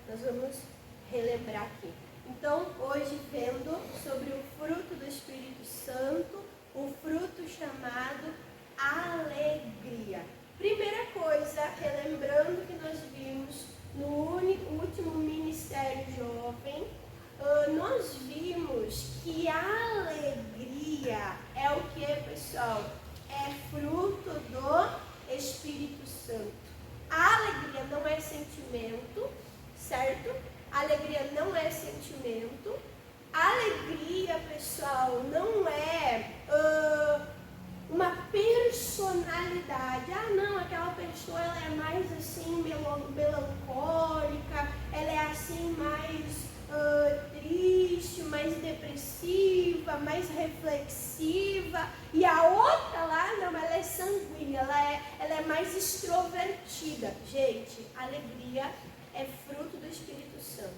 Nós vamos relembrar aqui. Então, hoje vendo sobre o fruto do Espírito Santo, o fruto chamado alegria. Primeira coisa, relembrando que nós vimos no último Ministério Jovem, nós vimos que a alegria é o que, pessoal? É fruto do Espírito Santo. A alegria não é sentimento, certo? A alegria não é sentimento. A alegria, pessoal, não é uma personalidade. Ah, não, aquela pessoa ela é mais assim melancólica, ela é assim mais triste, mais depressiva, mais reflexiva. E a outra lá, não, ela é sanguínea, ela é mais extrovertida. Gente, a alegria é fruto do Espírito Santo.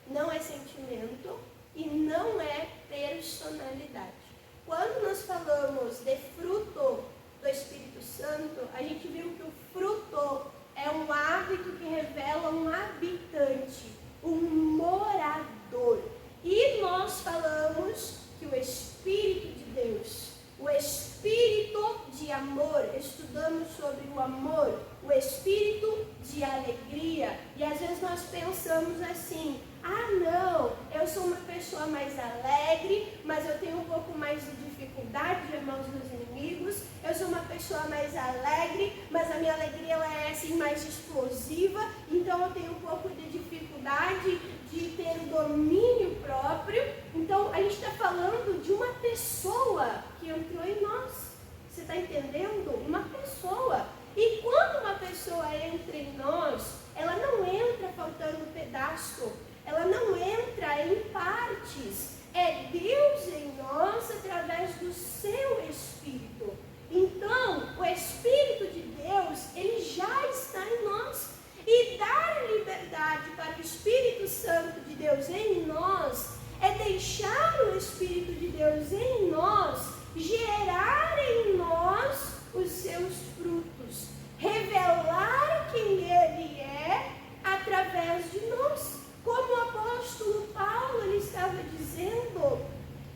Não é sentimento e não é personalidade. Quando nós falamos de fruto do Espírito Santo, a gente viu que o fruto é um hábito que revela um habitante, um morador. E nós falamos que o Espírito de Deus, o Espírito de amor, estudamos sobre o amor, o Espírito de alegria. E às vezes nós pensamos assim, ah não, eu sou uma pessoa mais alegre, mas eu tenho um pouco mais de dificuldade de amar os meus inimigos. Eu sou uma pessoa mais alegre, mas a minha alegria ela é assim mais explosiva, então eu tenho um pouco de dificuldade de ter o domínio próprio. Então a gente está falando de uma pessoa que entrou em nós. Você está entendendo? Uma pessoa. E quando uma pessoa entra em nós, ela não entra faltando um pedaço. Ela não entra em partes. É Deus em nós através do seu Espírito. Então, o Espírito de Deus, ele já está em nós. E dar liberdade para o Espírito Santo de Deus em nós é deixar o Espírito de Deus em nós gerar em nós os seus frutos. Revelar quem ele é através de nós. Como o apóstolo Paulo ele estava dizendo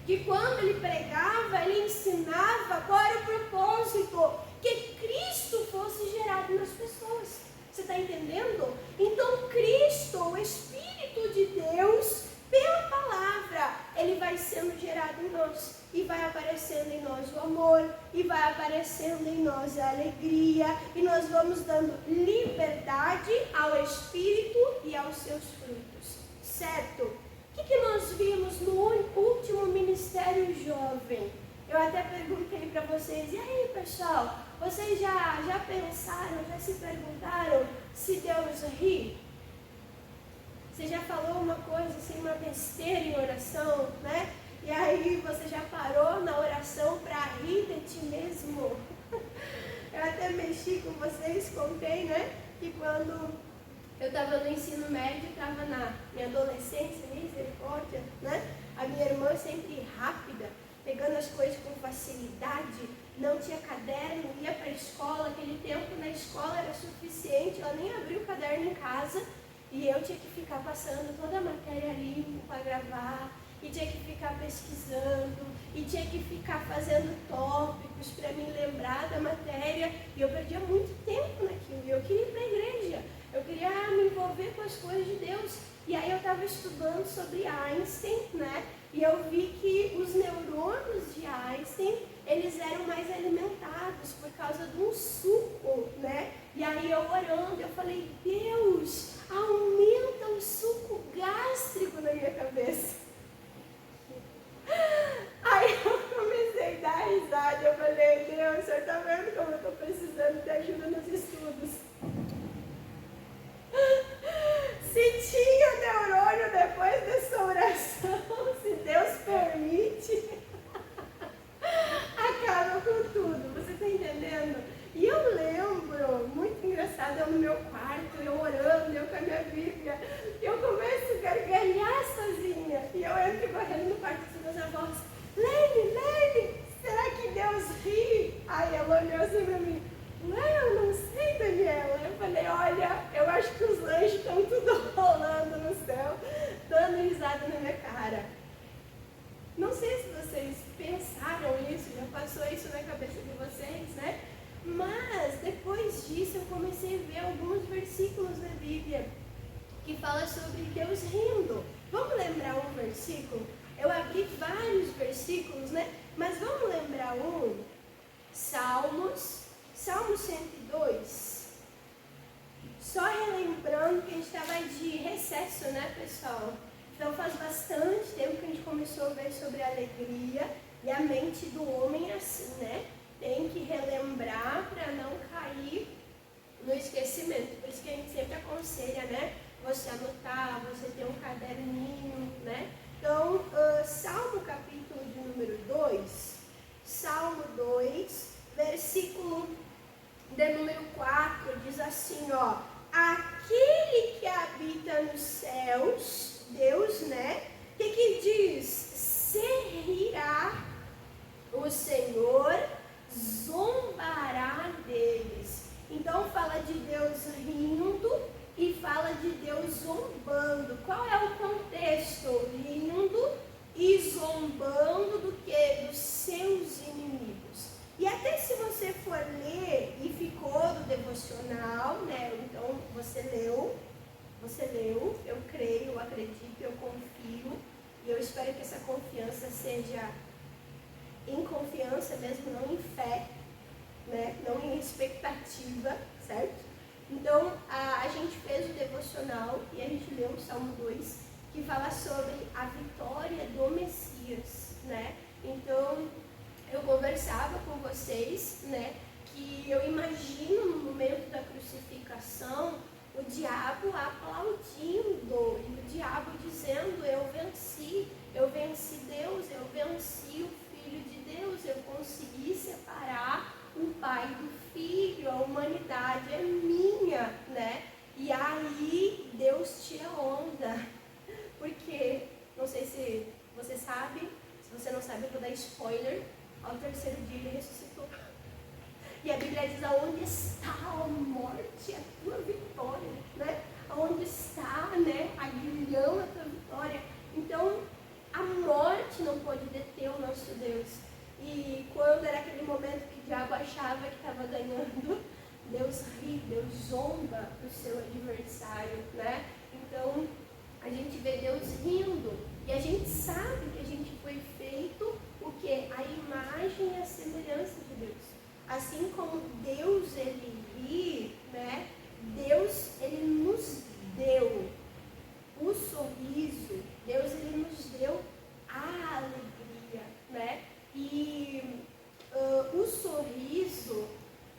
que quando ele pregava, ele ensinava qual era o propósito, que Cristo fosse gerado nas pessoas. Você está entendendo? Então Cristo, o Espírito de Deus, pela palavra, ele vai sendo gerado em nós. E vai aparecendo em nós o amor, e vai aparecendo em nós a alegria, e nós vamos dando liberdade ao Espírito e aos seus frutos, certo? O que nós vimos no último Ministério Jovem? Eu até perguntei para vocês, e aí pessoal, vocês já pensaram, já se perguntaram se Deus ri? Você já falou uma coisa assim, uma besteira em oração, né? E aí você já parou na oração para rir de ti mesmo? Eu até mexi com vocês, contei, né? Que quando eu estava no ensino médio, estava na minha adolescência, misericórdia, né? A minha irmã sempre rápida, pegando as coisas com facilidade, não tinha caderno, ia para a escola, aquele tempo na escola era suficiente, ela nem abriu o caderno em casa, e eu tinha que ficar passando toda a matéria limpa para gravar, e tinha que ficar pesquisando, e tinha que ficar fazendo tópicos para me lembrar da matéria, e eu perdia muito tempo naquilo, e eu queria ir para a igreja, eu queria me envolver com as coisas de Deus. E aí eu estava estudando sobre Einstein, né? E eu vi que os neurônios de Einstein, eles eram mais alimentados por causa de um suco, né? E aí eu orando, eu falei, Deus, aumenta o suco gástrico na minha cabeça. Aí eu comecei a dar risada, eu falei, Deus, o senhor está vendo como eu estou precisando de ajuda nos estudos? Se tinha neurônio depois dessa oração, se Deus permite, acaba com tudo, você está entendendo? E eu lembro, muito engraçado, eu no meu quarto, eu orando, eu com a minha Bíblia, eu começo a gargalhar sozinha, e eu entro correndo no quarto dos meus avós, Lene, será que Deus ri? Aí ela olhou assim pra mim, eu não sei, Daniela. Eu falei, olha, eu acho que os anjos estão tudo rolando que fala sobre Deus rindo. Vamos lembrar um versículo? Eu abri vários versículos, né? Mas vamos lembrar um. Salmo 102. Só relembrando que a gente estava de recesso, né, pessoal? Então faz bastante tempo que a gente começou a ver sobre a alegria. E a mente do homem é assim, né? Tem que relembrar para não cair no esquecimento. Por isso que a gente sempre aconselha, né? Você anotar, você ter um caderninho, né? Então, Salmo capítulo de número 2, Salmo 2, versículo de número 4, diz assim, ó: aquele que habita nos céus, Deus, né? O que diz? Se rirá o Senhor, zombará deles. Então fala de Deus rindo e fala de Deus zombando. Qual é o contexto? Rindo e zombando do que? Dos seus inimigos. E até se você for ler e ficou do devocional, né? Então você leu, eu creio, eu acredito, eu confio. E eu espero que essa confiança seja em confiança mesmo, não em fé, né? Não em expectativa, certo? Então, a gente fez o devocional e a gente leu o Salmo 2, que fala sobre a vitória do Messias, né? Então, eu conversava com vocês, né, que eu imagino no momento da crucificação o diabo aplaudindo, e o diabo dizendo: eu venci Deus, eu venci o Filho de Deus, eu consegui separar o Pai do Filho, a humanidade é minha, né? E aí Deus tira onda, porque, não sei se você sabe, se você não sabe eu vou dar spoiler, ao terceiro dia ele ressuscitou. E a Bíblia diz: aonde está a morte, a tua vitória, né? Aonde está, né, a aguilhão, a tua vitória. Então, a morte não pode deter o nosso Deus. E quando era aquele momento que o diabo achava que estava ganhando, Deus ri, Deus zomba do seu adversário, né? Então, a gente vê Deus rindo. E a gente sabe que a gente foi feito o quê? A imagem e a semelhança de Deus. Assim como Deus, ele ri, né? Deus, ele nos deu o sorriso. Deus, ele nos deu a alegria, né? E o sorriso,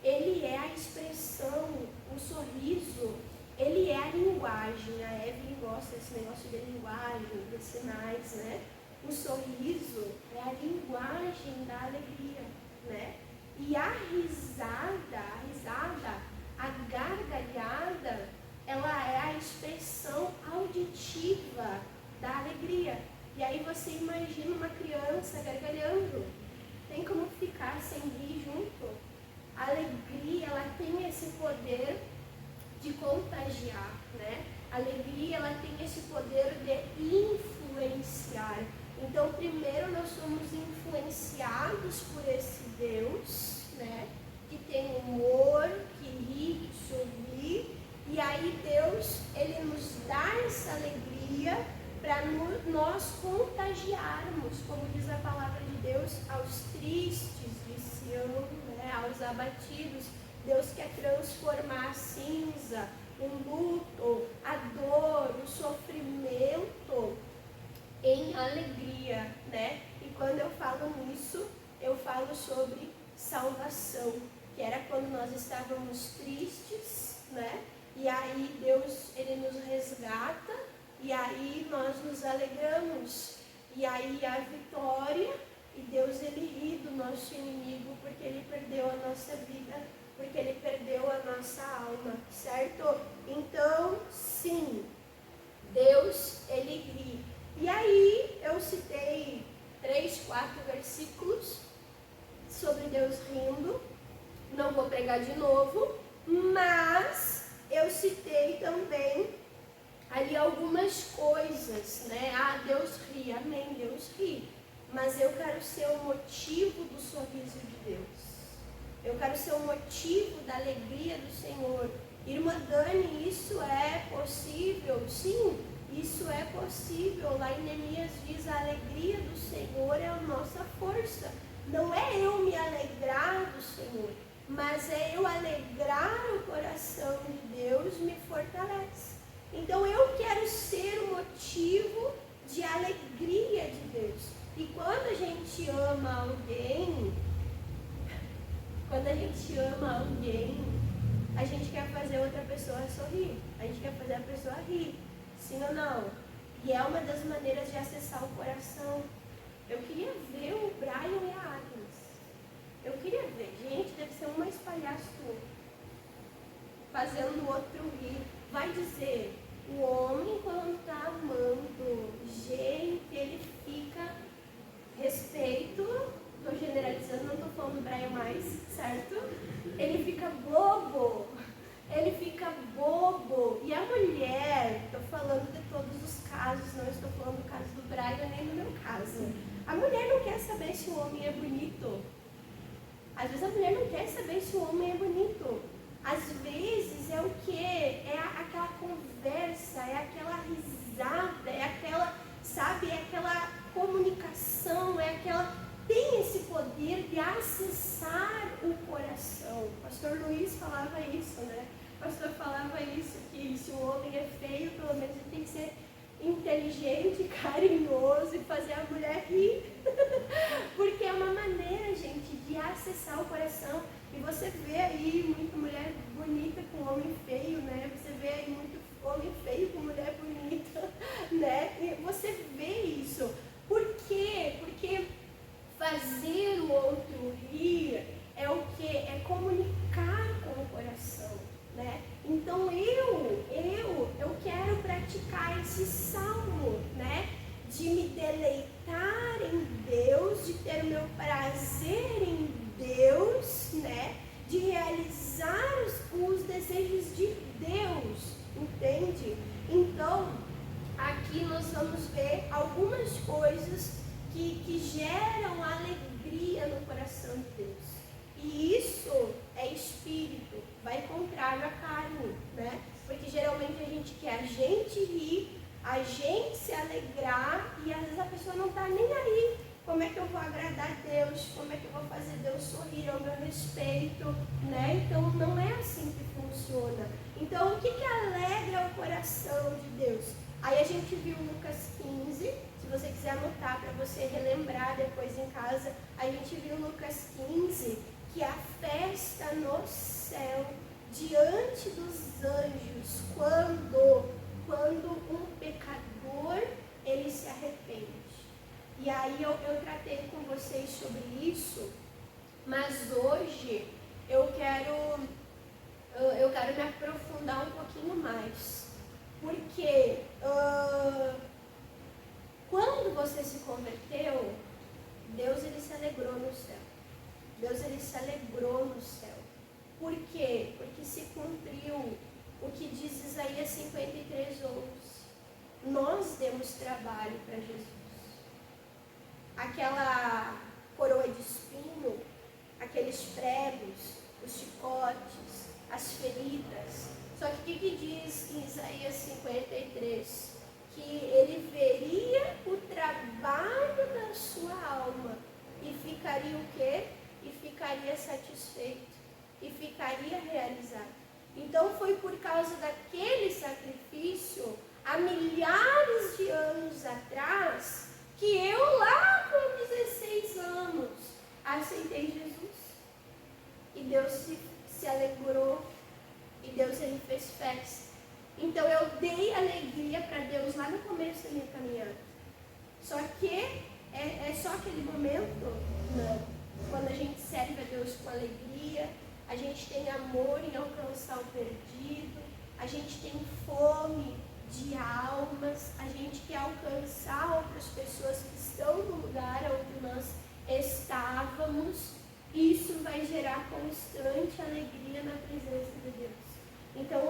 ele é a expressão, o sorriso, ele é a linguagem. A Evelyn gosta desse negócio de linguagem, de sinais, né? O sorriso é a linguagem da alegria, né? E a risada, a gargalhada, ela é a expressão auditiva da alegria. E aí você imagina uma criança gargalhando. Tem como ficar sem rir junto? A alegria, ela tem esse poder de contagiar, né? A alegria, ela tem esse poder de influenciar. Então, primeiro nós somos influenciados por esse Deus, né? Que tem humor, que ri, que sorri. E aí Deus, ele nos dá essa alegria para nós contagiarmos, como diz a palavra de Deus, aos tristes de Sião, né? Aos abatidos. Deus quer transformar a cinza, o luto, a dor, o sofrimento em alegria, né? E quando eu falo nisso, eu falo sobre salvação, que era quando nós estávamos tristes, né? E aí Deus, ele nos resgata, e aí nós nos alegramos, e aí a vitória, e Deus, ele ri do nosso inimigo, porque ele perdeu a nossa vida, porque ele perdeu a nossa alma, certo? Então, sim, Deus, ele ri. E aí, eu citei 3, 4 versículos sobre Deus rindo. Não vou pregar de novo, mas eu citei também ali algumas coisas, né? Ah, Deus ri, amém, Deus ri. Mas eu quero ser o motivo do sorriso de Deus. Eu quero ser o motivo da alegria do Senhor. Irmã Dani, isso é possível? Sim. possível. Lá em Neemias diz: a alegria do Senhor é a nossa força. Não é eu me alegrar do Senhor, mas é eu alegrar o coração de Deus me fortalece. Então eu quero ser o motivo de alegria de Deus. E quando a gente ama alguém, a gente quer fazer outra pessoa sorrir, a gente quer fazer a pessoa rir, sim ou não? E é uma das maneiras de acessar o coração. Eu queria ver o Brian e a Agnes. Eu queria ver, gente, deve ser um mais palhaço que o outro, fazendo o outro rir. Vai dizer, o homem quando está amando, gente, ele fica, respeito, estou generalizando, não estou falando do Brian mais, certo? Ele fica bobo, e a mulher, estou falando de todos os casos, não estou falando do caso do Brian nem do meu caso. A mulher não quer saber se o homem é bonito. Às vezes a mulher não quer saber se o homem é bonito. Às vezes é o quê? É aquela conversa, é aquela risada, é aquela, sabe, é aquela comunicação, é aquela... Tem esse poder de acessar o coração. O pastor Luiz falava isso, né? O pastor falava isso, que se o homem é feio, pelo menos ele tem que ser inteligente, carinhoso e fazer a mulher rir. Porque é uma maneira, gente, de acessar o coração. E você vê aí muita mulher bonita com homem feio, né? Você vê aí muito homem feio com mulher bonita, né? E você vê isso. Por quê? Porque fazer o outro rir é o quê? É comunicar com o coração, né? Então eu quero praticar esse salmo, né? De me deleitar em Deus, de ter o meu prazer em Deus, né? De realizar os desejos de Deus, entende? Então, aqui nós vamos ver algumas coisas que geram alegria no coração de Deus. E isso é espírito, vai contrário à carne, né? Porque geralmente a gente quer a gente rir, a gente se alegrar, e às vezes a pessoa não está nem aí. Como é que eu vou agradar a Deus? Como é que eu vou fazer Deus sorrir ao meu respeito? Né? Então não é assim que funciona. Então o que alegra o coração de Deus? Aí a gente viu Lucas 15, se você quiser anotar para você relembrar depois em casa, a gente viu Lucas 15, que a festa no céu, diante dos anjos, quando um pecador, ele se arrepende. E aí eu tratei com vocês sobre isso, mas hoje eu quero me aprofundar um pouquinho mais. Porque quando você se converteu, Deus ele se alegrou no céu. Deus ele se alegrou no céu. Por quê? Porque se cumpriu o que diz Isaías 53:11. Nós demos trabalho para Jesus. Aquela coroa de espinho, aqueles pregos, os chicotes, as feridas. Só que o que diz em Isaías 53? Que ele veria o trabalho da sua alma e ficaria o quê? E ficaria satisfeito, e ficaria realizado. Então foi por causa daquele sacrifício, há milhares de anos atrás, que eu lá com 16 anos aceitei Jesus. E Deus se alegrou, e Deus ele fez festa. Então eu dei alegria para Deus lá no começo da minha caminhada. Só que é só aquele momento? Não. Quando a gente serve a Deus com alegria, a gente tem amor em alcançar o perdido, a gente tem fome de almas, a gente quer alcançar outras pessoas que estão no lugar onde nós estávamos. Isso vai gerar constante alegria na presença de Deus. Então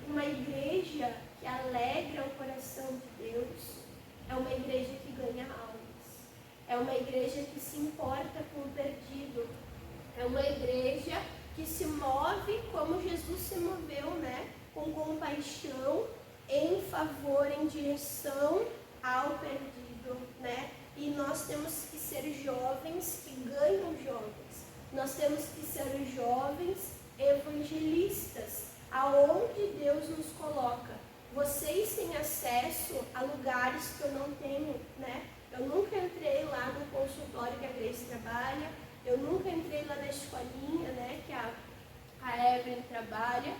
uma igreja que alegra o coração de Deus é uma igreja que ganha almas. É uma igreja que se importa com o perdido. É uma igreja que se move como Jesus se moveu, né? Com compaixão em favor favor em direção ao perdido, né? E nós temos que ser jovens que ganham jovens. Nós temos que ser jovens evangelistas, aonde Deus nos coloca. Vocês têm acesso a lugares que eu não tenho, né? Eu nunca entrei lá no consultório que a Grace trabalha, eu nunca entrei lá na escolinha, né, que a Evelyn trabalha.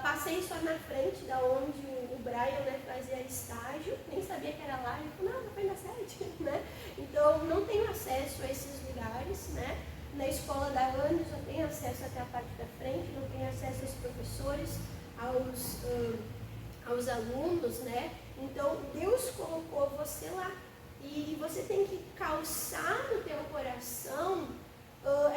Passei só na frente da onde o Brian, né, fazia estágio, nem sabia que era lá, ele falou, não, foi na sede, né? Então, não tenho acesso a esses lugares, né? Na escola da Ana, eu só tenho acesso até a parte da frente, não tenho acesso aos professores, aos alunos, né? Então, Deus colocou você lá. E você tem que calçar no teu coração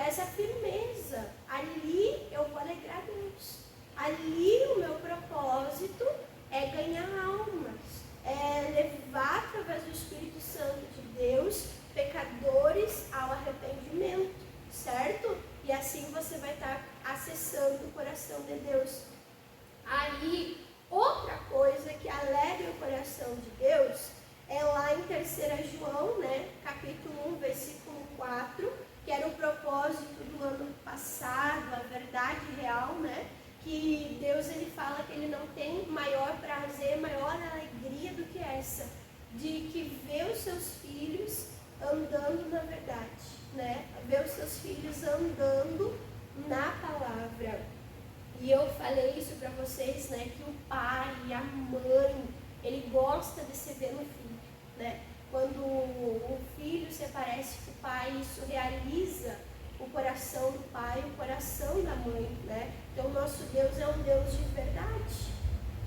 essa firmeza. Ali eu vou alegrar Deus. Ali o meu propósito é ganhar almas, é levar através do Espírito Santo de Deus pecadores ao arrependimento, certo? E assim você vai estar acessando o coração de Deus. Aí, outra coisa que alegra o coração de Deus é lá em 3 João, né, capítulo 1, versículo 4, que era o propósito do ano passado, a verdade real, né? Que Deus, ele fala que ele não tem maior prazer, maior alegria do que essa, de que ver os seus filhos andando na verdade, né? Ver os seus filhos andando na palavra. E eu falei isso para vocês, né? Que o pai e a mãe, ele gosta de se ver no filho, né? Quando o filho se parece com o pai, isso realiza o coração do pai, o coração da mãe, né? Então, o nosso Deus é um Deus de verdade.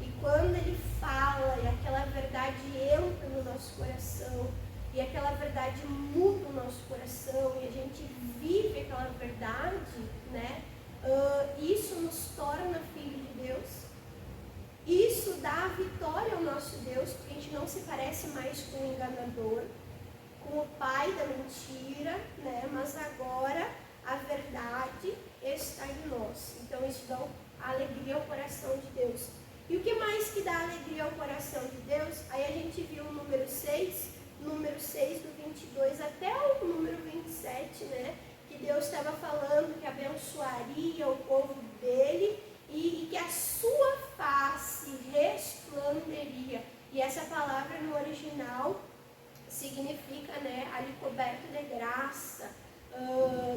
E quando Ele fala e aquela verdade entra no nosso coração, e aquela verdade muda o nosso coração, e a gente vive aquela verdade, né? Isso nos torna filho de Deus. Isso dá vitória ao nosso Deus, porque a gente não se parece mais com o enganador, com o pai da mentira, né? Mas agora a verdade está em nós. Então isso dá alegria ao coração de Deus. E o que mais que dá alegria ao coração de Deus? Aí a gente viu o número 6 do 22 até o número 27, né? Que Deus estava falando que abençoaria o povo dele e que a sua face resplanderia. E essa palavra no original significa, né, ali coberto de graça,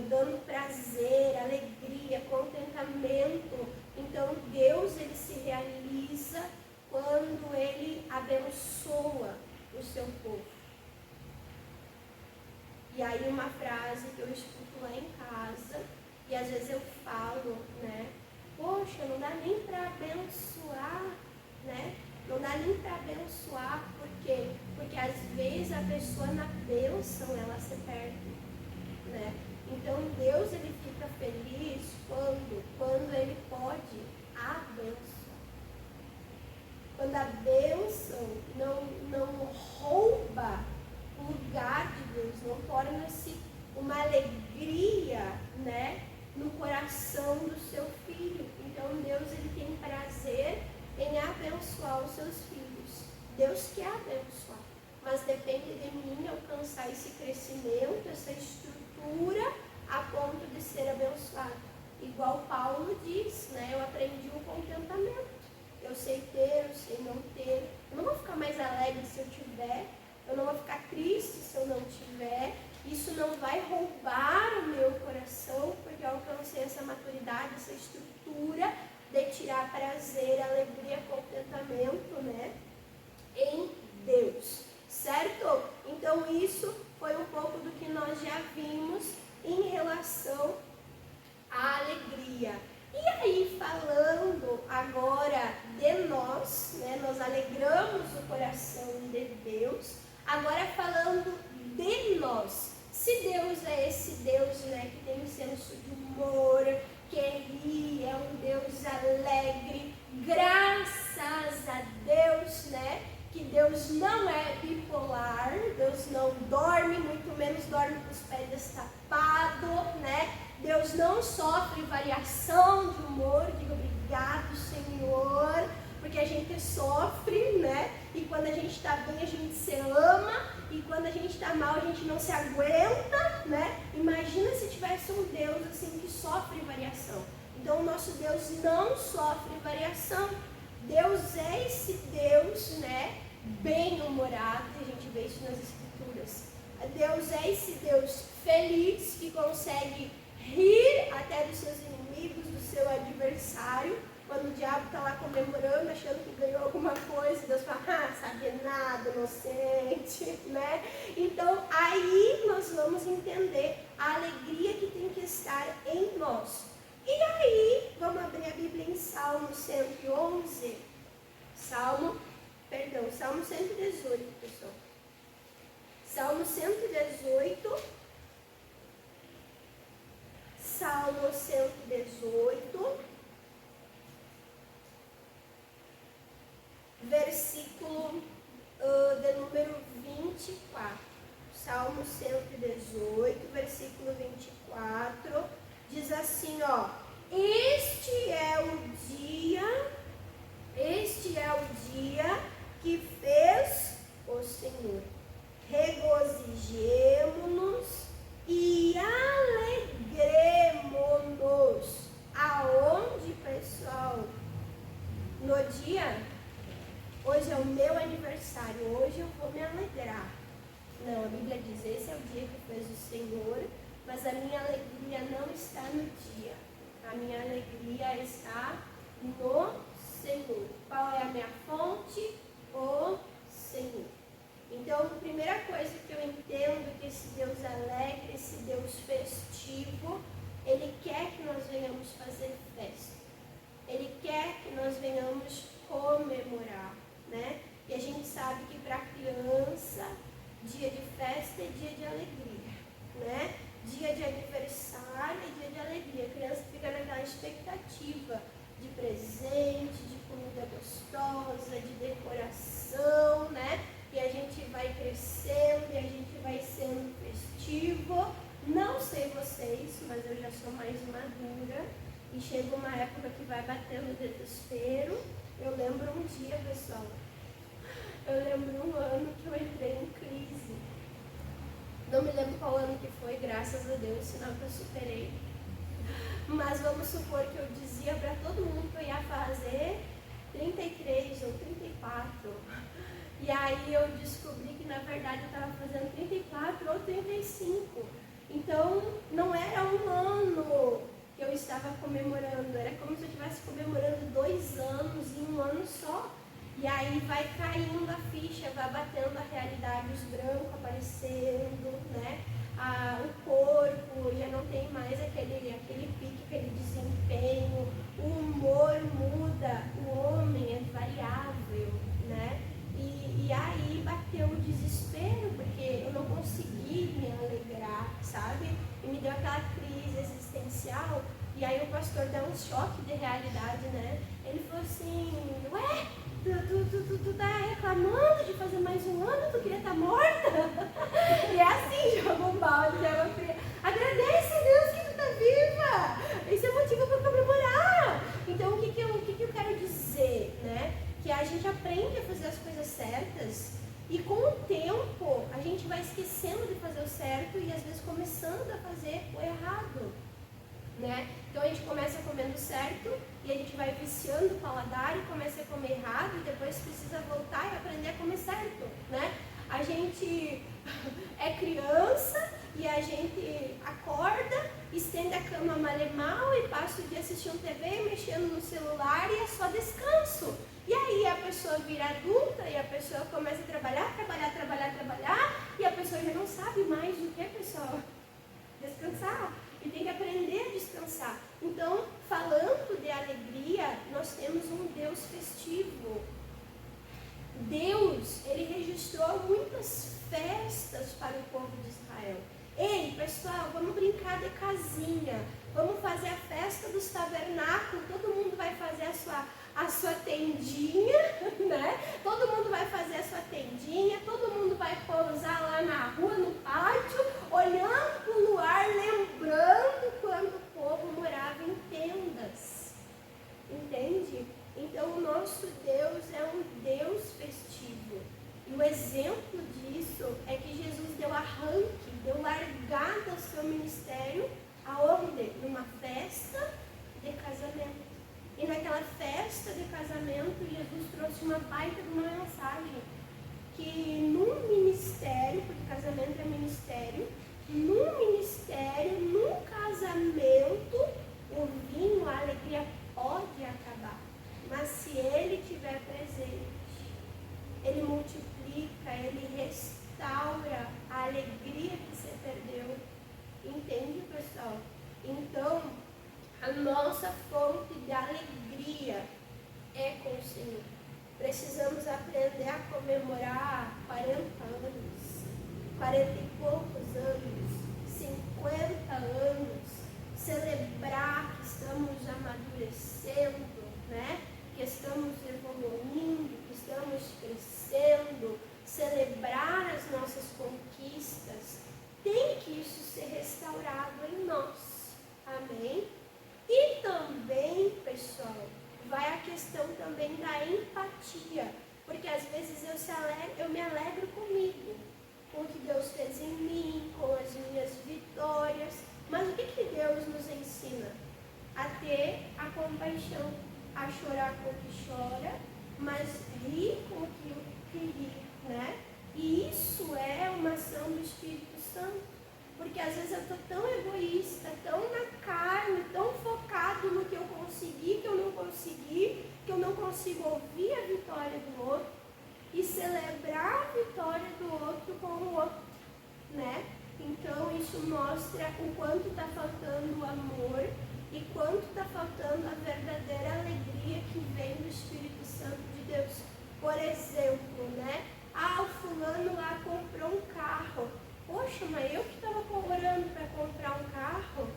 dando prazer, alegria, contentamento. Então Deus, ele se realiza quando ele abençoa o seu povo. E aí uma frase que eu escuto lá em casa, e às vezes eu falo, né? Poxa, não dá nem para abençoar, né? Não dá nem para abençoar, por quê? Porque às vezes a pessoa na bênção, ela se perde, né? Então Deus, ele fica feliz quando ele pode abençoar. Quando a bênção não rouba o lugar de Deus, não torna-se uma alegria, né, no coração do seu filho. Então Deus, ele tem prazer em abençoar os seus filhos. Deus quer abençoar, mas depende de mim alcançar esse crescimento, essa estrutura a ponto de ser abençoado. Igual Paulo diz, né, eu aprendi o contentamento. Eu sei ter, eu sei não ter. Eu não vou ficar mais alegre se eu tiver. Eu não vou ficar triste se eu não tiver. Isso não vai roubar o meu coração, porque eu alcancei essa maturidade, essa estrutura de tirar prazer, alegria, contentamento, né, em Deus, certo? Então isso foi um pouco do que nós já vimos em relação à alegria. E aí, falando agora de nós, né, nós alegramos o coração de Deus, agora falando de nós. Se Deus é esse Deus, né, que tem um senso de humor, que ri, é um Deus alegre, graças a Deus, né, que Deus não é bipolar, Deus não dorme, muito menos dorme com os pés destapados, né, Deus não sofre variação de humor. Diga obrigado, Senhor, porque porque a gente sofre, né? E quando a gente está bem, a gente se ama, e quando a gente está mal, a gente não se aguenta, né? Imagina se tivesse um Deus assim que sofre variação. Então o nosso Deus não sofre variação. Deus é esse Deus, né? Bem-humorado, a gente vê isso nas Escrituras. Deus é esse Deus feliz que consegue rir até dos seus inimigos, do seu adversário. Quando o diabo está lá comemorando, achando que ganhou alguma coisa, Deus fala, sabe nada, inocente, né? Então, aí nós vamos entender a alegria que tem que estar em nós. E aí, vamos abrir a Bíblia em Salmo 111. Salmo 118, pessoal. Salmo 118. Salmo 118. Versículo de número 24. Salmo 118, versículo 24. Diz assim, ó. Este é o dia que fez o Senhor. Regozijemo-nos e alegremo-nos. Aonde, pessoal? No dia? Hoje é o meu aniversário, hoje eu vou me alegrar. Não, a Bíblia diz, esse é o dia que fez o Senhor, mas a minha alegria não está no dia. A minha alegria está no Senhor. Qual é a minha fonte? O Senhor. Então, a primeira coisa que eu entendo que esse Deus alegre, esse Deus festivo, Ele quer que nós venhamos fazer festa. Ele quer que nós venhamos comemorar, né? E a gente sabe que para criança, dia de festa é dia de alegria, né? Dia de aniversário é dia de alegria. A criança fica naquela expectativa de presente, de comida gostosa, de decoração, né? E a gente vai crescendo e a gente vai sendo festivo. Não sei vocês, mas eu já sou mais madura. E chega uma época que vai batendo o desespero. Eu lembro um dia, pessoal. Eu lembro um ano que eu entrei em crise. Não me lembro qual ano que foi, graças a Deus, sinal que eu superei. Mas vamos supor que eu dizia para todo mundo que eu ia fazer 33 ou 34. E aí eu descobri que na verdade eu estava fazendo 34 ou 35. Então não era um ano que eu estava comemorando, era como se eu estivesse comemorando 2 anos em um ano só. E aí vai caindo a ficha, vai batendo a realidade, os brancos aparecendo, né? O corpo já não tem mais aquele pique, aquele desempenho, o humor muda, o homem é variável, né? E aí bateu o desespero, porque eu não consegui me alegrar, sabe? E me deu aquela crise existencial, e aí o pastor deu um choque de realidade, né? Ele falou assim, ué, tu tá reclamando de fazer mais um ano, tu queria estar morta? E é assim, joga um balde de água fria. Agradece a Deus que tu tá viva! Isso é motivo para comemorar! Então o que eu quero dizer, né? Que a gente aprende a fazer as coisas certas e com o tempo a gente vai esquecendo de fazer o certo e às vezes começando a fazer o errado, né? Então a gente começa comendo certo e a gente vai viciando o paladar e começa a comer errado e depois precisa voltar e aprender a comer certo, né? A gente é criança e a gente acorda, estende a cama mal e mal e passa o dia assistindo TV, mexendo no celular e é só descanso. E aí a pessoa vira adulta e a pessoa começa a trabalhar, e a pessoa já não sabe mais o que, pessoal? Descansar. E tem que aprender a descansar. Então, falando de alegria, nós temos um Deus festivo. Deus, Ele registrou muitas festas para o povo de Israel. Ei, pessoal, vamos brincar de casinha. Vamos fazer a festa dos tabernáculos. Todo mundo vai fazer a sua tendinha, né? Todo mundo vai fazer a sua tendinha. Todo mundo vai pousar lá na rua, no pátio, olhando para o luar, lembrando quando o povo morava em tendas. Entende? Então, o nosso Deus exemplo disso é que Jesus deu arranque, deu largada ao seu ministério, aonde? Numa festa de casamento. E naquela festa de casamento, Jesus trouxe uma baita de uma mensagem, que num ministério, porque casamento é ministério, num casamento, o vinho, a alegria pode acabar. Mas se ele estiver presente, ele multiplica, ele restaura a alegria que se perdeu. Entende, pessoal? Então, a nossa fonte de alegria é com o Senhor. Precisamos aprender a comemorar 40 anos, 40 e poucos anos, 50 anos, celebrar que estamos amadurecendo, né? Que estamos evoluindo, que estamos crescendo, celebrar as nossas conquistas. Tem que isso ser restaurado em nós. Amém? E também, pessoal, vai a questão também da empatia. Porque às vezes eu me alegro comigo, com o que Deus fez em mim, com as minhas vitórias. Mas o que Deus nos ensina? A ter a compaixão, a chorar com o que chora, mas rir com o que ri, né? E isso é uma ação do Espírito Santo. Porque às vezes eu estou tão egoísta, tão na carne, tão focado no que eu consegui, que eu não consegui, que eu não consigo ouvir a vitória do outro e celebrar a vitória do outro com o outro, né? Então isso mostra o quanto está faltando o amor e quanto está faltando a verdadeira alegria que vem do Espírito Santo de Deus. Por exemplo, né? O fulano lá comprou um carro. Poxa, mas eu que estava orando para comprar um carro,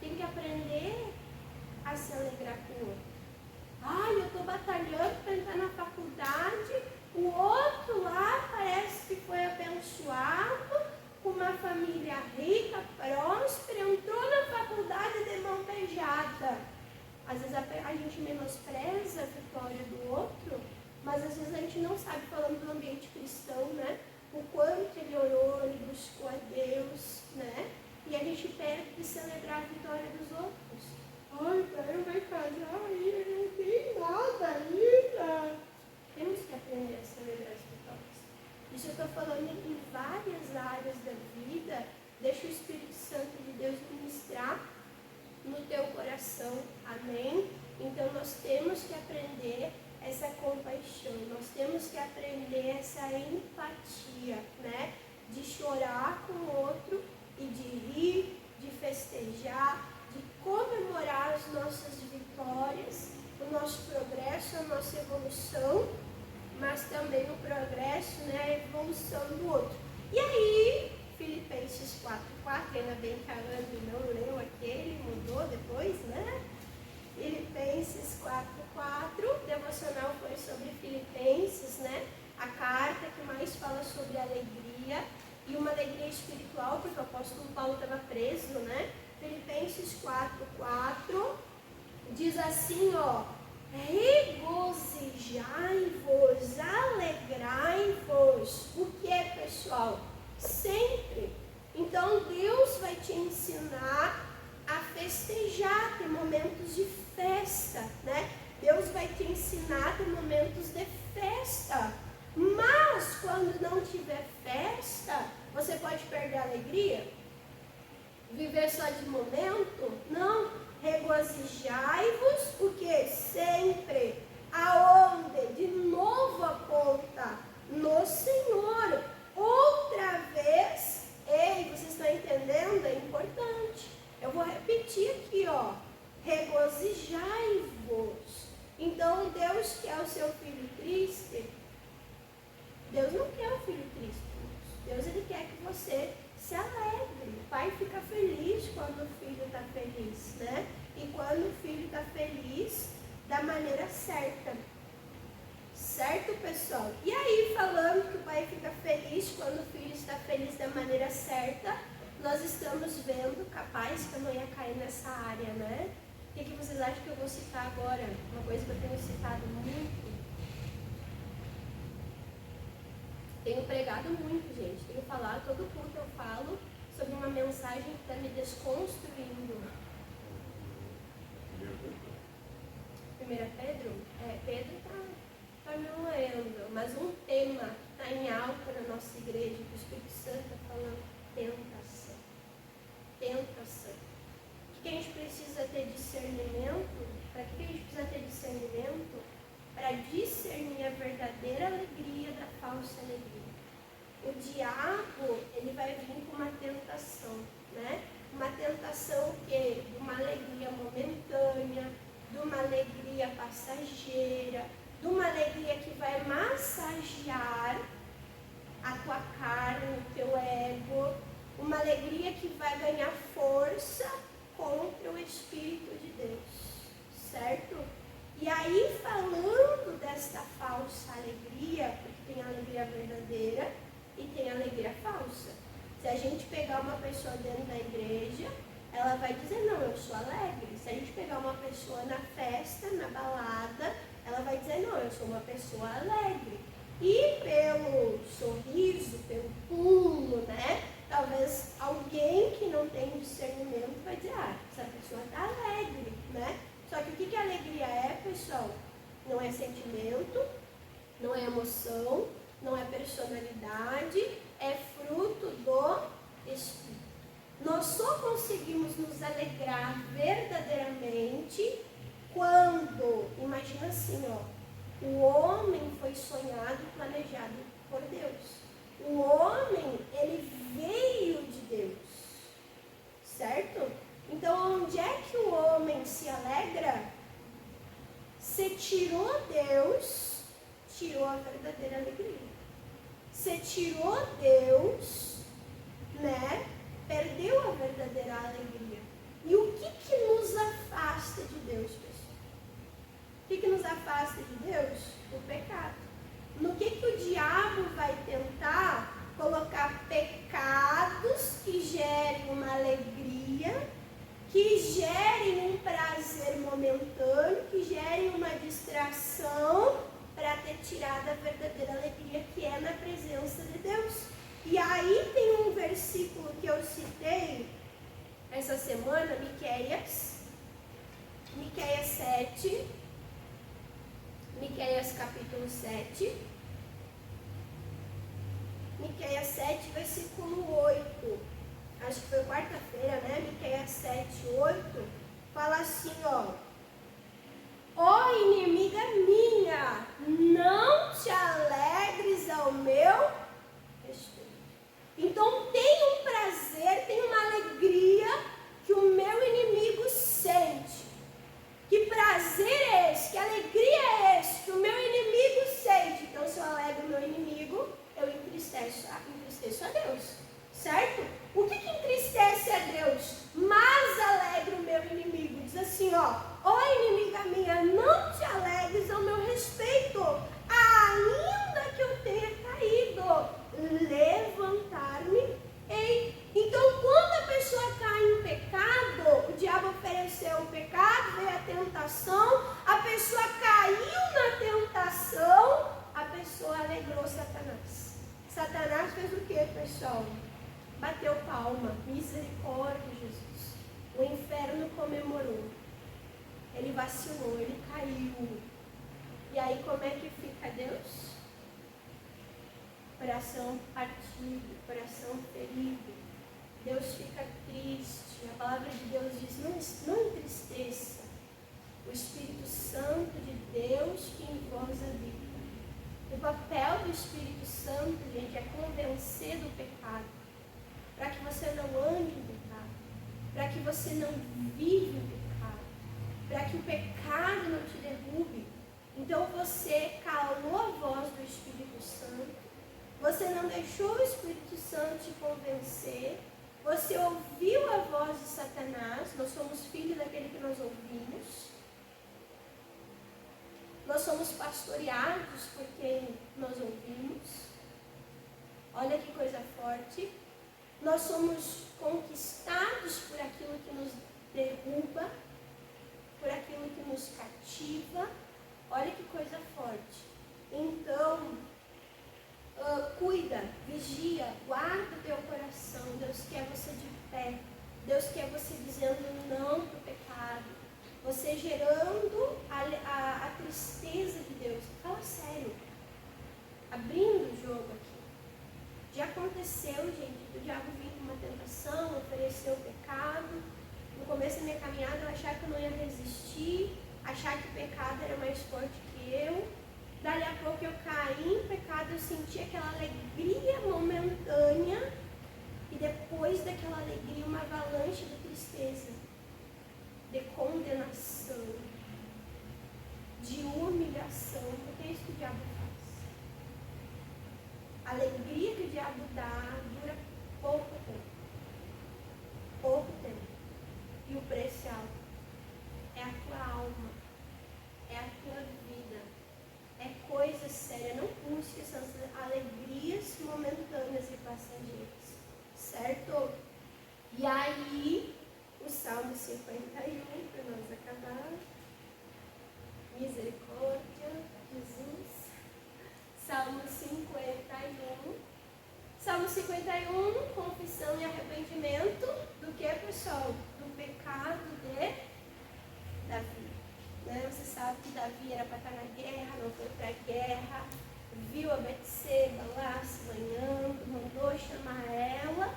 tem que aprender a se alegrar com o outro. Eu estou batalhando para entrar na faculdade, o outro lá parece que foi abençoado, com uma família rica, próspera, entrou na faculdade de mão beijada. Às vezes a gente menospreza a vitória do outro, mas às vezes a gente não sabe, falando do ambiente cristão, né? O quanto ele orou, ele buscou a Deus, né? E a gente perde de celebrar a vitória dos outros. Pai, vai casar aí, não tem nada ainda. Temos que aprender a celebrar as vitórias. Isso eu estou falando em várias áreas da vida. Deixa o Espírito Santo de Deus ministrar no teu coração. Amém? Então nós temos que aprender essa compaixão, nós temos que aprender essa empatia, né? De chorar com o outro e de rir, de festejar, de comemorar as nossas vitórias, o nosso progresso, a nossa evolução, mas também o progresso, né? A evolução do outro. E aí, Filipenses 4:4, ainda bem que a Andy não leu aquele, mudou depois, né? Filipenses 4:4, devocional foi sobre Filipenses, né? A carta que mais fala sobre alegria, e uma alegria espiritual, porque o apóstolo Paulo estava preso, né? Filipenses 4:4 diz assim, regozijai-vos, alegrai-vos. O que é, pessoal? Sempre. Então Deus vai te ensinar a festejar, ter momentos de festa, né? Deus vai te ensinar a ter momentos de festa. Mas quando não tiver festa, você pode perder a alegria? Viver só de momento? Não. Regozijai-vos, o que? Sempre. Aonde? De novo aponta no Senhor. Outra vez. Ei, vocês estão entendendo? É importante. Eu vou repetir aqui, regozijai-vos. Então, Deus quer o seu filho triste? Deus não quer o filho triste. Deus, ele quer que você se alegre. O pai fica feliz quando o filho está feliz, né? E quando o filho está feliz, da maneira certa. Certo, pessoal? E aí, falando que o pai fica feliz quando o filho está feliz da maneira certa, nós estamos vendo, capaz que eu não ia cair nessa área, né? O que vocês acham que eu vou citar agora? Uma coisa que eu tenho citado muito. Tenho pregado muito, gente. Tenho falado, todo culto eu falo sobre uma mensagem que está me desconstruindo. 1 Pedro? Pedro está me lendo, mas um tema que está em alta na nossa igreja, que o Espírito Santo está falando, tentação. Tentação. O que a gente precisa ter discernimento? Para que a gente precisa ter discernimento? Para discernir a verdadeira alegria da falsa alegria. O diabo, ele vai vir com uma tentação, né? Uma tentação que de uma alegria momentânea, de uma alegria passageira, de uma alegria que vai massagear a tua carne, o teu ego, uma alegria que vai ganhar força contra o Espírito de Deus, certo? E aí, falando desta falsa alegria, porque tem a alegria verdadeira e tem a alegria falsa. Se a gente pegar uma pessoa dentro da igreja, ela vai dizer, não, eu sou alegre. Se a gente pegar uma pessoa na festa, na balada, ela vai dizer, não, eu sou uma pessoa alegre. E pelo sorriso, pelo pulo, né? Talvez alguém que não tem discernimento vai dizer, essa pessoa está alegre, né? Só que o que a alegria é, pessoal? Não é sentimento, não é emoção, não é personalidade, é fruto do Espírito. Nós só conseguimos nos alegrar verdadeiramente quando, imagina assim, o homem foi sonhado e planejado por Deus. O homem, ele veio de Deus, certo? Então, onde é que o homem se alegra? Você tirou Deus, tirou a verdadeira alegria. Você tirou Deus, né? Perdeu a verdadeira alegria. E o que nos afasta de Deus, pessoal? O que nos afasta de Deus? O pecado. No que o diabo vai tentar? Colocar pecados que gerem uma alegria, que gerem um prazer momentâneo, que gerem uma distração para ter tirado a verdadeira alegria que é na presença de Deus. E aí tem um versículo que eu citei essa semana, Miqueias 7, Miqueias capítulo 7, Miqueias 7, versículo 8, acho que foi quarta-feira, né? Miqueias 7, 8, fala assim, ó inimiga minha, não te alegres ao meu respeito. Então tem um prazer, tem uma alegria que o meu inimigo sente. Que prazer é esse? Que alegria é esse que o meu inimigo sente? Então se eu alegro o meu inimigo, eu entristeço a Deus, certo? O que entristece a Deus? Mas alegra o meu inimigo. Diz assim, ó inimiga minha, não te alegres ao meu respeito, ainda que eu tenha caído, levantar-me-ei. Então, quando a pessoa cai em pecado, o diabo ofereceu o pecado, veio a tentação, a pessoa caiu na tentação, a pessoa alegrou Satanás. Satanás fez o que, pessoal? Bateu palma, misericórdia, Jesus. O inferno comemorou. Ele vacilou, ele caiu. E aí como é que fica Deus? Coração partido, coração ferido. Deus fica triste. A palavra de Deus diz, não entristeça o Espírito Santo de Deus que em vós habita. O papel do Espírito Santo, gente, é convencer do pecado. Para que você não ande em pecado. Para que você não vive o pecado. Para que o pecado não te derrube. Então você calou a voz do Espírito Santo. Você não deixou o Espírito Santo te convencer. Você ouviu a voz de Satanás. Nós somos filhos daquele que nós ouvimos. Nós somos pastoreados por quem nós ouvimos. Olha que coisa forte. Nós somos conquistados por aquilo que nos derruba, por aquilo que nos cativa. Olha que coisa forte. Então, cuidado cuida, vigia, guarda o teu coração. Deus quer você de pé. Deus quer você dizendo não para o pecado. Você gerando a tristeza de Deus. Fala sério. Abrindo o jogo aqui. Já aconteceu, gente, do diabo vir com uma tentação, oferecer o pecado. No começo da minha caminhada eu achava que eu não ia resistir, achar que o pecado era mais forte que eu. Dali a pouco eu caí em pecado, eu senti aquela alegria momentânea e depois daquela alegria uma avalanche de tristeza, de condenação, de humilhação, porque é isso que o diabo faz. A alegria que o diabo dá dura pouco tempo. Pouco tempo. E o preço é alto. É a tua alma. É a tua vida. É coisa séria. Não busque essas alegrias momentâneas e passageiras. Certo? E aí, o Salmo 51, para nós acabar. Misericórdia, Jesus. Salmo 51. Salmo 51, confissão e arrependimento do que, pessoal? Do pecado de Davi. Né? Você sabe que Davi era para estar na guerra, não foi para a guerra, viu a Betseba lá se banhando, mandou chamar ela,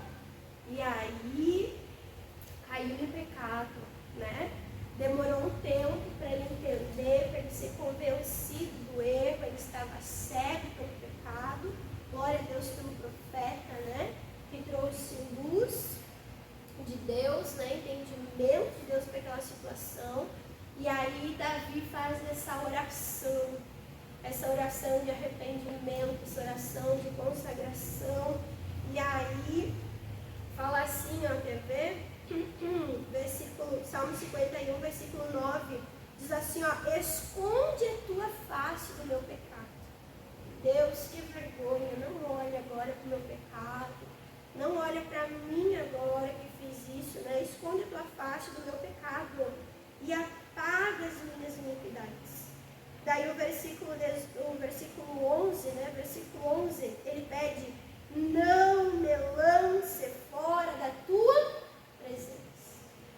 e aí caiu em pecado, né? Demorou um tempo para ele entender, para ele ser convencido do erro, ele estava cego pelo pecado. Glória a Deus pelo profeta, né? Que trouxe luz de Deus, né? Entendimento de Deus para aquela situação. E aí Davi faz essa oração de arrependimento, essa oração de consagração. E aí fala assim, ó, quer ver? Salmo 51, versículo 9, diz assim, ó, esconde a tua face do meu pecado. Deus, que vergonha, não olha agora para o meu pecado, não olha para mim agora que fiz isso, né? Esconde a tua face do meu pecado e apaga as minhas iniquidades. Daí o versículo 11, né? Versículo 11, ele pede, não me lance fora da tua presença.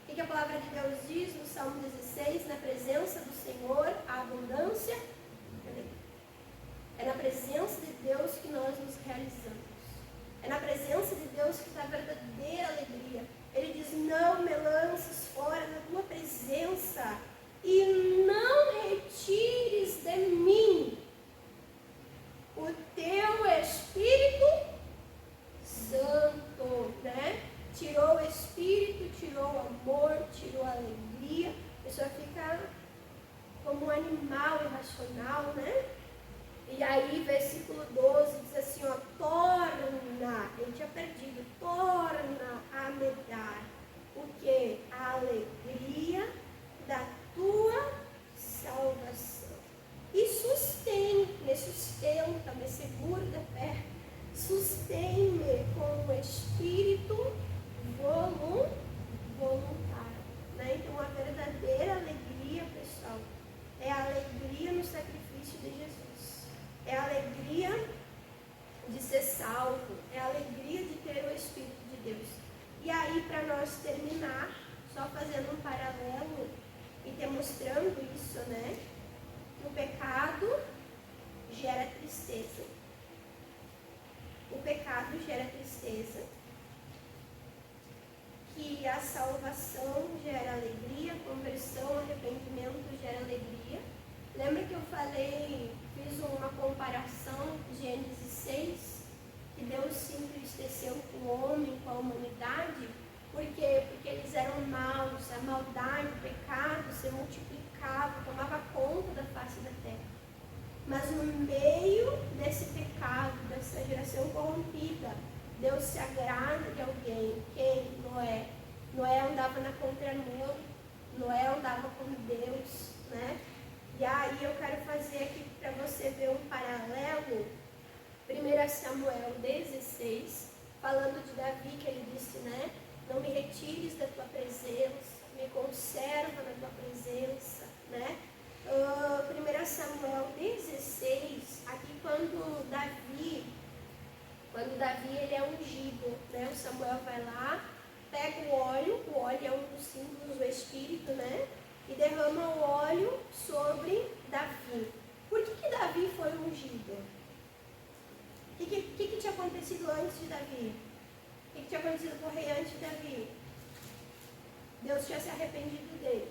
O que a palavra de Deus diz no Salmo 16? Na presença do Senhor, a abundância. É na presença de Deus que nós nos realizamos. É na presença de Deus que está a verdadeira alegria. Ele diz, não me lances fora da tua presença e não retires de mim o teu Espírito Santo, né? Tirou o Espírito, tirou o amor, tirou a alegria. A pessoa fica como um animal irracional, né? E aí, versículo 12 diz assim, ó, torna, ele tinha perdido, torna a me dar o quê? A alegria da tua salvação. E me sustenta, me segura de pé, sustém-me com o espírito voluntário. Né? Então, a verdadeira alegria, pessoal, é a alegria no sacrifício de Jesus. É a alegria de ser salvo, é a alegria de ter o Espírito de Deus. E aí, para nós terminar, só fazendo um paralelo e demonstrando isso, né? O pecado gera tristeza. O pecado gera tristeza. Que a salvação gera alegria, conversão, arrependimento gera alegria. Lembra que eu falei, fiz uma comparação de Gênesis 6, que Deus se entristeceu com o homem, com a humanidade? Por quê? Porque eles eram maus, a maldade, o pecado se multiplicava, tomava conta da face da terra. Mas no meio desse pecado, dessa geração corrompida, Deus se agrada de alguém. Quem? Noé. Noé andava na contramão, Noé andava com Deus, né? E aí eu quero fazer aqui para você ver um paralelo. 1 Samuel 16, falando de Davi, que ele disse, né? Não me retires da tua presença, me conserva na tua presença, né? 1 Samuel 16, aqui quando Quando Davi ele é ungido, né? O Samuel vai lá, pega o óleo é um dos símbolos do Espírito, né? E derrama o óleo sobre Davi. Por que Davi foi ungido? O que tinha acontecido antes de Davi? O que tinha acontecido com o rei antes de Davi? Deus tinha se arrependido dele.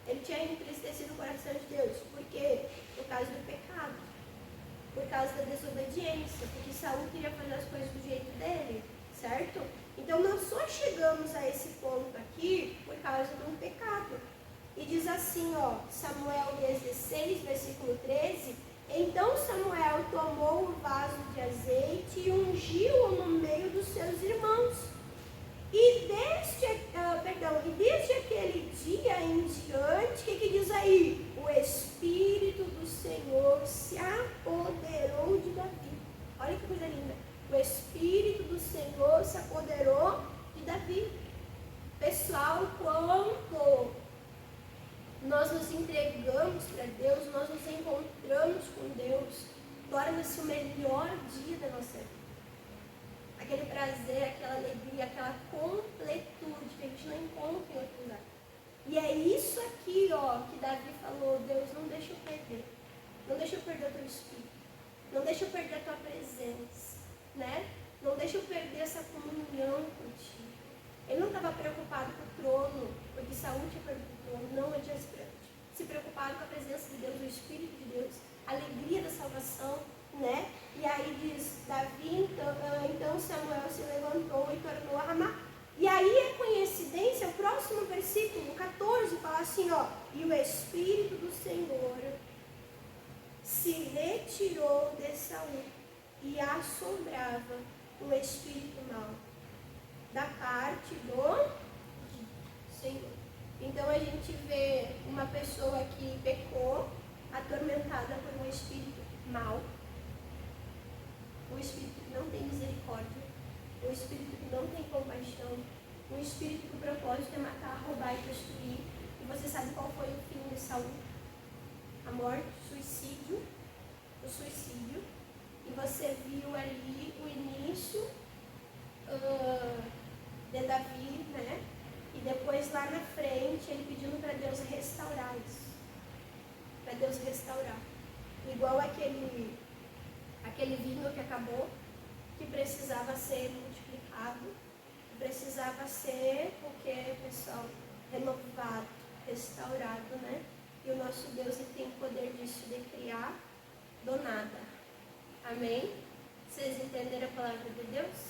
Ele tinha entristecido o coração de Deus. Por quê? Por causa do pecado. Por causa da desobediência. Porque Saul queria fazer as coisas do jeito dele. Certo? Então nós só chegamos a esse ponto aqui por causa de um pecado. E diz assim, ó, Samuel 16, versículo 13. Então Samuel tomou o vaso de azeite e ungiu-o no meio dos seus irmãos. E desde aquele dia em diante, o que diz aí? O Espírito do Senhor se apoderou de Davi. Olha que coisa linda. O Espírito do Senhor se apoderou de Davi. Pessoal, quando nós nos entregamos para Deus, nós nos encontramos com Deus, torna-se o melhor dia da nossa vida. Aquele prazer, aquela alegria, aquela completude que a gente não encontra em outro lugar. E é isso aqui, ó, que Davi falou: Deus, não deixa eu perder. Não deixa eu perder o teu Espírito. Não deixa eu perder a tua presença, né? Não deixa eu perder essa comunhão contigo. Ele não estava preocupado com o trono, porque Saul tinha perdido o trono. Não, ele tinha se preocupado com a presença de Deus, o Espírito de Deus, a alegria da salvação, né? E aí diz, Davi, então Samuel se levantou e tornou a Ramá. E aí é coincidência, o próximo versículo, 14, fala assim, ó: e o Espírito do Senhor se retirou de Saul e assombrava o espírito mau da parte do Senhor. Então a gente vê uma pessoa que pecou, atormentada por um espírito mau, um espírito que não tem misericórdia, um espírito que não tem compaixão, um espírito que o propósito é matar, roubar e destruir. E você sabe qual foi o fim de Saul? A morte, o suicídio. E você viu ali o início de Davi, né? E depois lá na frente ele pedindo para Deus restaurar isso. Para Deus restaurar. Igual aquele vinho que acabou, que precisava ser multiplicado, precisava ser o que, pessoal? Renovado, restaurado, né? E o nosso Deus ele tem o poder disso, de criar do nada. Amém? Vocês entenderam a palavra de Deus?